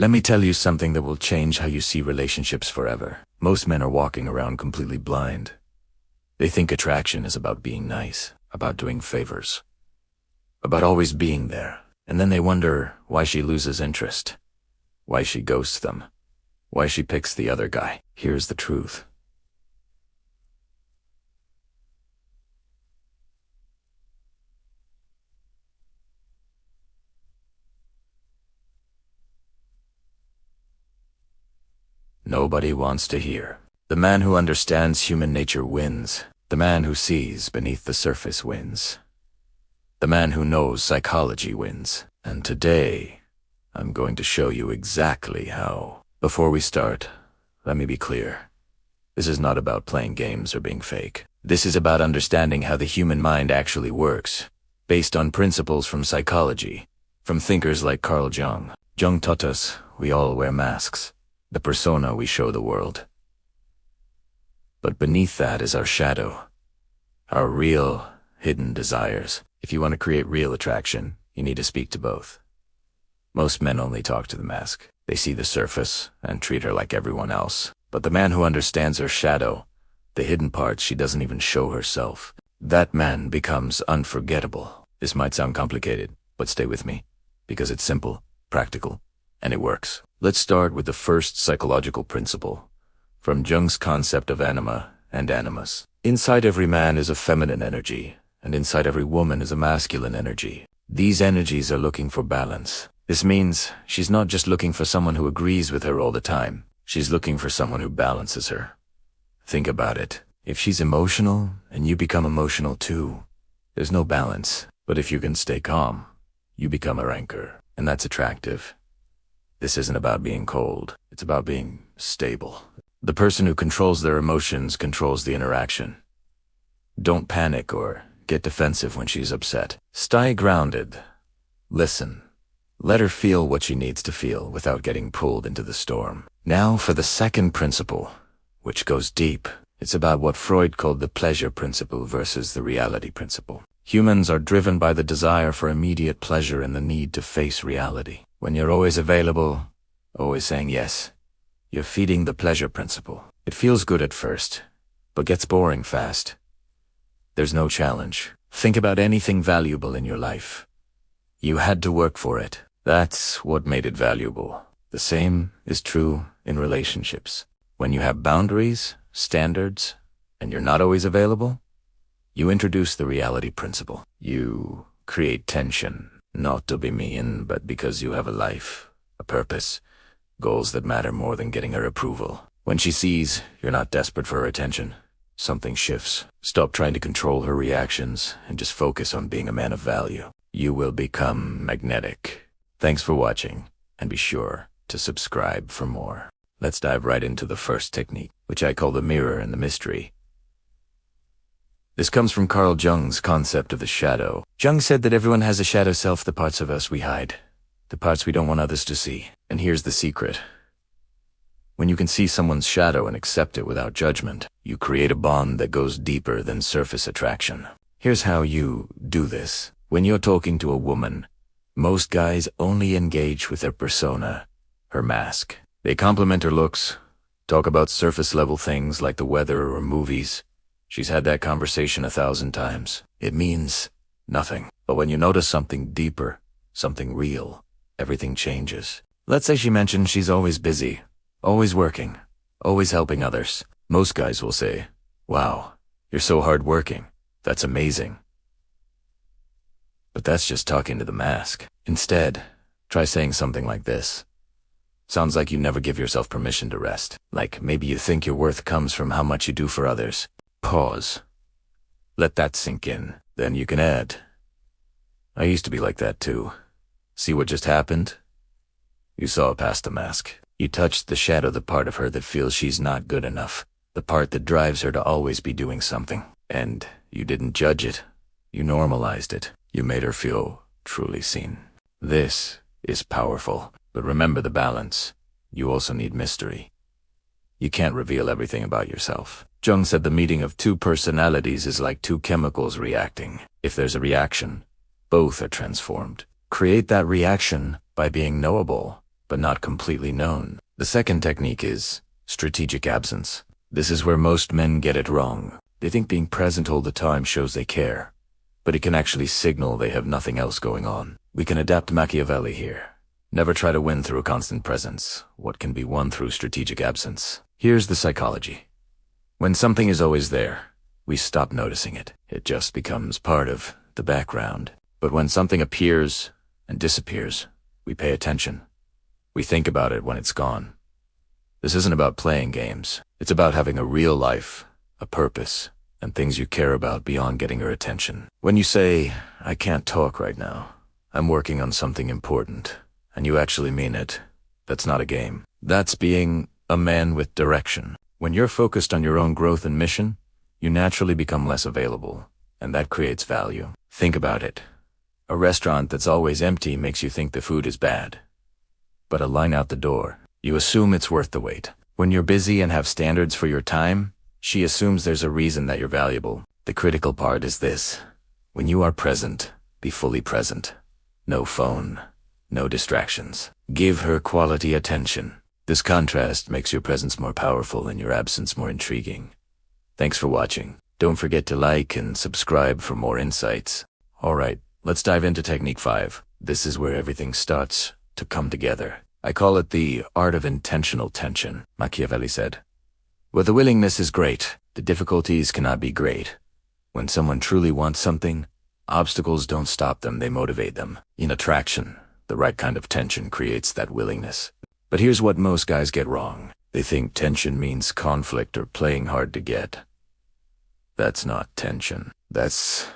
Let me tell you something that will change how you see relationships forever. Most men are walking around completely blind. They think attraction is about being nice, about doing favors, about always being there. And then they wonder why she loses interest, why she ghosts them, why she picks the other guy. Here's the truth. Nobody wants to hear. The man who understands human nature wins. The man who sees beneath the surface wins. The man who knows psychology wins. And today, I'm going to show you exactly how. Before we start, let me be clear. This is not about playing games or being fake. This is about understanding how the human mind actually works, based on principles from psychology, from thinkers like Carl Jung. Jung taught us we all wear masks, the persona we show the world. But beneath that is our shadow, our real, hidden desires. If you want to create real attraction, you need to speak to both. Most men only talk to the mask. They see the surface and treat her like everyone else. But the man who understands her shadow, the hidden parts she doesn't even show herself, that man becomes unforgettable. This might sound complicated, but stay with me, because it's simple, practical, and it works. Let's start with the first psychological principle, from Jung's concept of anima and animus. Inside every man is a feminine energy, and inside every woman is a masculine energy. These energies are looking for balance. This means she's not just looking for someone who agrees with her all the time. She's looking for someone who balances her. Think about it. If she's emotional, and you become emotional too, there's no balance. But if you can stay calm, you become her anchor, and that's attractive. This isn't about being cold. It's about being stable. The person who controls their emotions controls the interaction. Don't panic or get defensive when she's upset. Stay grounded. Listen. Let her feel what she needs to feel without getting pulled into the storm. Now for the second principle, which goes deep. It's about what Freud called the pleasure principle versus the reality principle. Humans are driven by the desire for immediate pleasure and the need to face reality. When you're always available, always saying yes, you're feeding the pleasure principle. It feels good at first, but gets boring fast. There's no challenge. Think about anything valuable in your life. You had to work for it. That's what made it valuable. The same is true in relationships. When you have boundaries, standards, and you're not always available, you introduce the reality principle. You create tension, not to be mean, but because you have a life, a purpose, goals that matter more than getting her approval. When she sees you're not desperate for her attention, something shifts. Stop trying to control her reactions and just focus on being a man of value. You will become magnetic. Thanks for watching, and be sure to subscribe for more. Let's dive right into the first technique, which I call the mirror and the mystery. This comes from Carl Jung's concept of the shadow. Jung said that everyone has a shadow self, the parts of us we hide, the parts we don't want others to see. And here's the secret. When you can see someone's shadow and accept it without judgment, you create a bond that goes deeper than surface attraction. Here's how you do this. When you're talking to a woman, most guys only engage with their persona, her mask. They compliment her looks, talk about surface-level things like the weather or movies. She's had that conversation 1,000 times. It means nothing. But when you notice something deeper, something real, everything changes. Let's say she mentioned she's always busy, always working, always helping others. Most guys will say, "Wow, you're so hardworking. That's amazing." But that's just talking to the mask. Instead, try saying something like this. Sounds like you never give yourself permission to rest. Like maybe you think your worth comes from how much you do for others. Pause. Let that sink in. Then you can add, "I used to be like that too. See what just happened? You saw past the mask. You touched the shadow, the part of her that feels she's not good enough, the part that drives her to always be doing something. And you didn't judge it. You normalized it. You made her feel truly seen." This is powerful. But remember the balance. You also need mystery. You can't reveal everything about yourself. Jung said the meeting of two personalities is like two chemicals reacting. If there's a reaction, both are transformed. Create that reaction by being knowable, but not completely known. The second technique is strategic absence. This is where most men get it wrong. They think being present all the time shows they care, but it can actually signal they have nothing else going on. We can adapt Machiavelli here. Never try to win through a constant presence what can be won through strategic absence. Here's the psychology. When something is always there, we stop noticing it. It just becomes part of the background. But when something appears and disappears, we pay attention. We think about it when it's gone. This isn't about playing games. It's about having a real life, a purpose, and things you care about beyond getting your attention. When you say, "I can't talk right now, I'm working on something important," and you actually mean it, that's not a game. That's being a man with direction. When you're focused on your own growth and mission, you naturally become less available, and that creates value. Think about it. A restaurant that's always empty makes you think the food is bad. But a line out the door, you assume it's worth the wait. When you're busy and have standards for your time, she assumes there's a reason that you're valuable. The critical part is this. When you are present, be fully present. No phone, no distractions. Give her quality attention. This contrast makes your presence more powerful and your absence more intriguing. Thanks for watching. Don't forget to like and subscribe for more insights. Alright, let's dive into Technique 5. This is where everything starts to come together. I call it the art of intentional tension, Machiavelli said. Where the willingness is great, the difficulties cannot be great. When someone truly wants something, obstacles don't stop them, they motivate them. In attraction, the right kind of tension creates that willingness. But here's what most guys get wrong. They think tension means conflict or playing hard to get. That's not tension. That's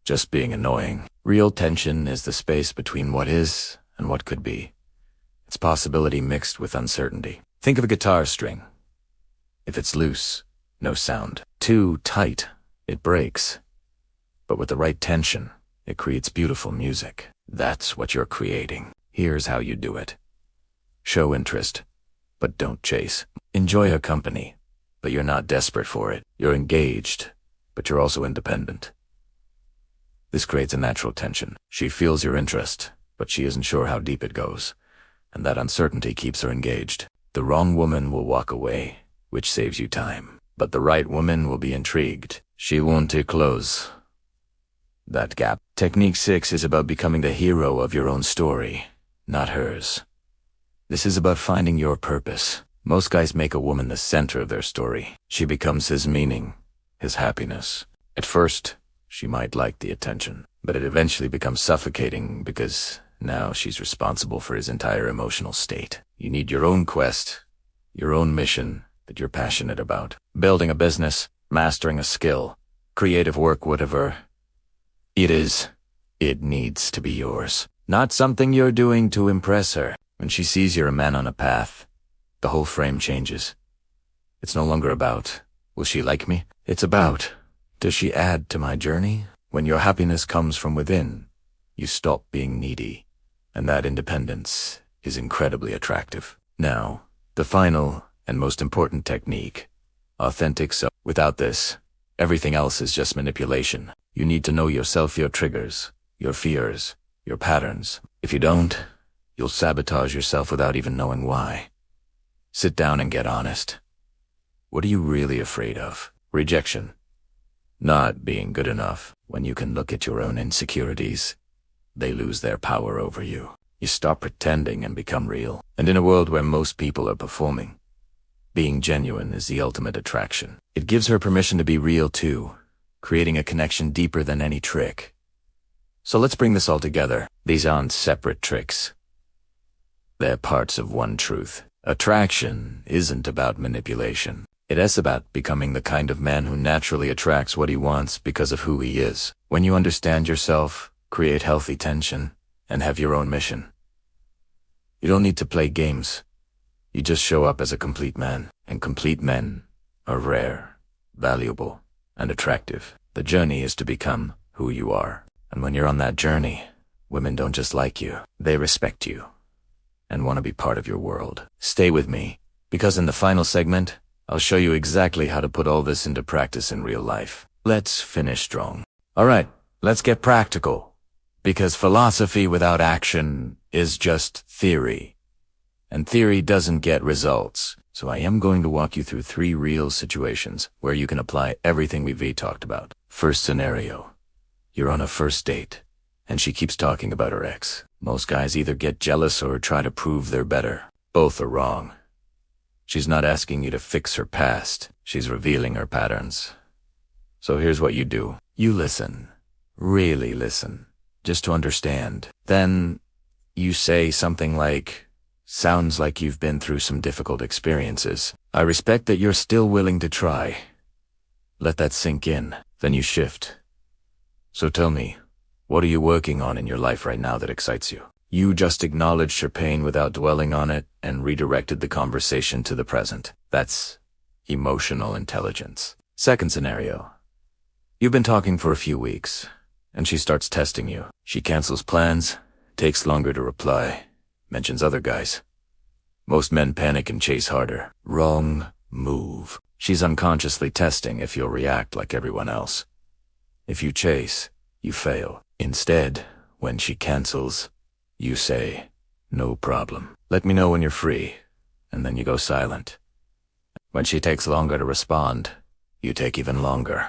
just being annoying. Real tension is the space between what is and what could be. It's possibility mixed with uncertainty. Think of a guitar string. If it's loose, no sound. Too tight, it breaks. But with the right tension, it creates beautiful music. That's what you're creating. Here's how you do it. Show interest, but don't chase. Enjoy her company, but you're not desperate for it. You're engaged, but you're also independent. This creates a natural tension. She feels your interest, but she isn't sure how deep it goes, and that uncertainty keeps her engaged. The wrong woman will walk away, which saves you time, but the right woman will be intrigued. She won't close that gap. Technique 6 is about becoming the hero of your own story, not hers. This is about finding your purpose. Most guys make a woman the center of their story. She becomes his meaning, his happiness. At first, she might like the attention, but it eventually becomes suffocating because now she's responsible for his entire emotional state. You need your own quest, your own mission that you're passionate about. Building a business, mastering a skill, creative work, whatever it is, it needs to be yours. Not something you're doing to impress her. When she sees you're a man on a path, the whole frame changes. It's no longer about, will she like me? It's about, does she add to my journey? When your happiness comes from within, you stop being needy, and that independence is incredibly attractive. Now, the final and most important technique, authentic self. Without this, everything else is just manipulation. You need to know yourself, your triggers, your fears, your patterns. If you don't, you'll sabotage yourself without even knowing why. Sit down and get honest. What are you really afraid of? Rejection. Not being good enough. When you can look at your own insecurities, they lose their power over you. You stop pretending and become real. And in a world where most people are performing, being genuine is the ultimate attraction. It gives her permission to be real too, creating a connection deeper than any trick. So let's bring this all together. These aren't separate tricks. They're parts of one truth. Attraction isn't about manipulation. It is about becoming the kind of man who naturally attracts what he wants because of who he is. When you understand yourself, create healthy tension, and have your own mission, you don't need to play games. You just show up as a complete man, and complete men are rare, valuable, and attractive. The journey is to become who you are. And when you're on that journey, women don't just like you, they respect you and want to be part of your world. Stay with me, because in the final segment, I'll show you exactly how to put all this into practice in real life. Let's finish strong. Alright, let's get practical, because philosophy without action is just theory. and theory doesn't get results. So I am going to walk you through 3 real situations where you can apply everything we've talked about. First scenario. You're on a first date, and she keeps talking about her ex. Most guys either get jealous or try to prove they're better. Both are wrong. She's not asking you to fix her past. She's revealing her patterns. So here's what you do. You listen. Really listen. Just to understand. Then you say something like, "Sounds like you've been through some difficult experiences. I respect that you're still willing to try." Let that sink in. Then you shift. "So tell me, what are you working on in your life right now that excites you?" You just acknowledged her pain without dwelling on it and redirected the conversation to the present. That's emotional intelligence. Second scenario. You've been talking for a few weeks, and she starts testing you. She cancels plans, takes longer to reply, mentions other guys. Most men panic and chase harder. Wrong move. She's unconsciously testing if you'll react like everyone else. If you chase, you fail. Instead, when she cancels, you say, "No problem. Let me know when you're free," and then you go silent. When she takes longer to respond, you take even longer,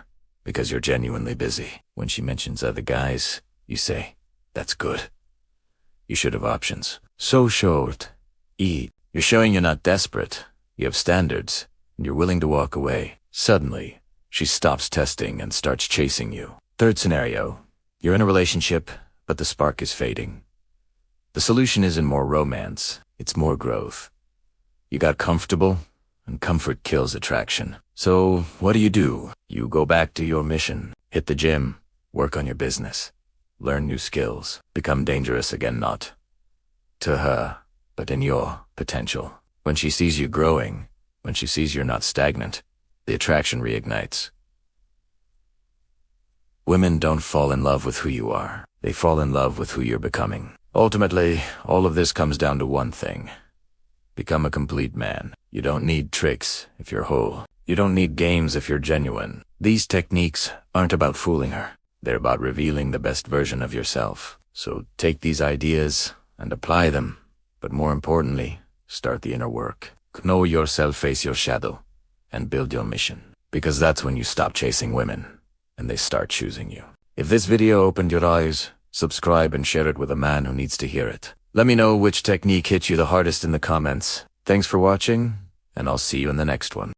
because you're genuinely busy. When she mentions other guys, you say, "That's good. You should have options." So short. You're showing you're not desperate, you have standards, and you're willing to walk away. Suddenly, she stops testing and starts chasing you. Third scenario. You're in a relationship, but the spark is fading. The solution isn't more romance, it's more growth. You got comfortable, and comfort kills attraction. So what do? You go back to your mission. Hit the gym, work on your business, learn new skills, become dangerous again, not to her, but in your potential. When she sees you growing, when she sees you're not stagnant, the attraction reignites. Women don't fall in love with who you are. They fall in love with who you're becoming. Ultimately, all of this comes down to one thing. Become a complete man. You don't need tricks if you're whole. You don't need games if you're genuine. These techniques aren't about fooling her. They're about revealing the best version of yourself. So take these ideas and apply them. But more importantly, start the inner work. Know yourself, face your shadow, and build your mission. Because that's when you stop chasing women, and they start choosing you. If this video opened your eyes, subscribe and share it with a man who needs to hear it. Let me know which technique hit you the hardest in the comments. Thanks for watching, and I'll see you in the next one.